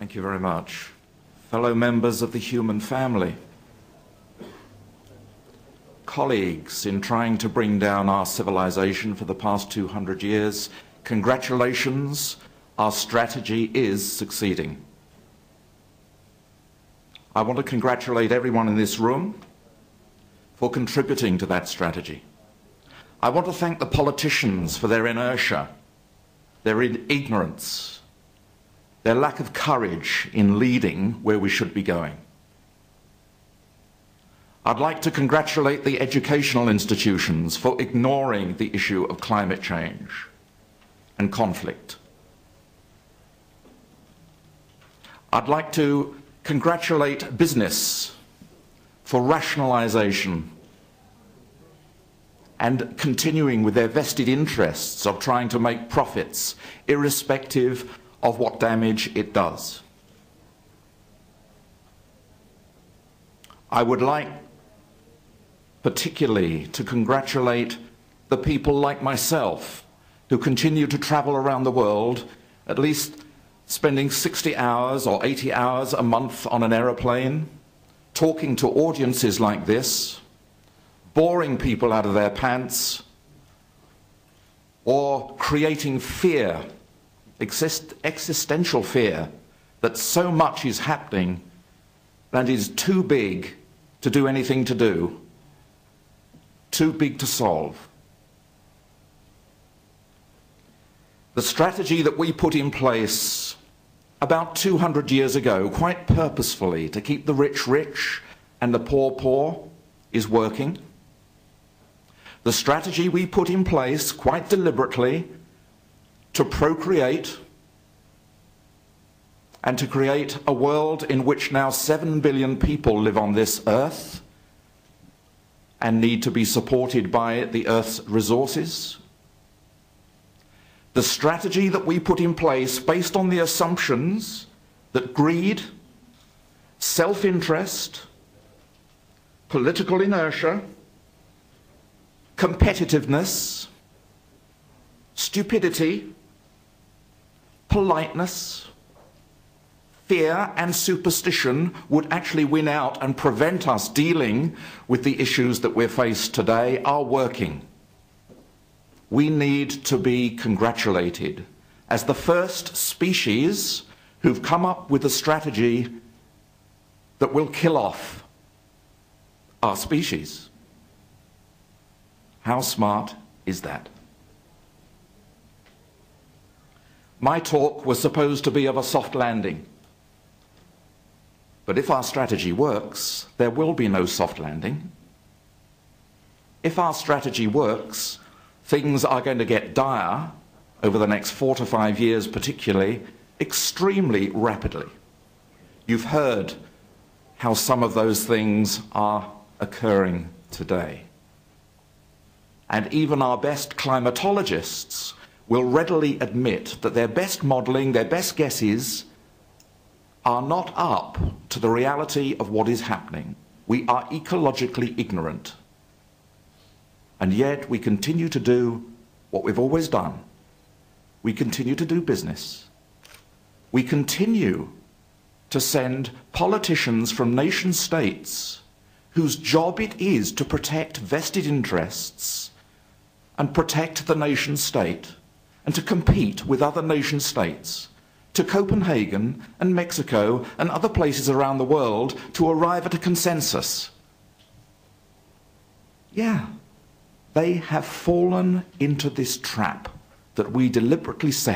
Thank you very much. Fellow members of the human family, colleagues in trying to bring down our civilization for the past 200 years, congratulations, our strategy is succeeding. I want to congratulate everyone in this room for contributing to that strategy. I want to thank the politicians for their inertia, their ignorance, their lack of courage in leading where we should be going. I'd like to congratulate the educational institutions for ignoring the issue of climate change and conflict. I'd like to congratulate business for rationalization and continuing with their vested interests of trying to make profits, irrespective of what damage it does. I would like particularly to congratulate the people like myself who continue to travel around the world, at least spending 60 hours or 80 hours a month on an aeroplane, talking to audiences like this, boring people out of their pants, or creating fear, existential fear, that so much is happening that is too big to do anything to do, too big to solve. The strategy that we put in place about 200 years ago, quite purposefully, to keep the rich rich and the poor poor, is working. The strategy we put in place, quite deliberately, to procreate and to create a world in which now 7 billion people live on this earth and need to be supported by the earth's resources. The strategy that we put in place based on the assumptions that greed, self-interest, political inertia, competitiveness, stupidity, politeness, fear and superstition would actually win out and prevent us dealing with the issues that we're faced today are working. We need to be congratulated as the first species who've come up with a strategy that will kill off our species. How smart is that? My talk was supposed to be of a soft landing. But if our strategy works, there will be no soft landing. If our strategy works, things are going to get dire over the next 4 to 5 years, particularly, extremely rapidly. You've heard how some of those things are occurring today. And even our best climatologists will readily admit that their best modelling, their best guesses, are not up to the reality of what is happening. We are ecologically ignorant. And yet we continue to do what we've always done. We continue to do business. We continue to send politicians from nation states whose job it is to protect vested interests and protect the nation state and to compete with other nation states to Copenhagen and Mexico and other places around the world to arrive at a consensus. Yeah, they have fallen into this trap that we deliberately set.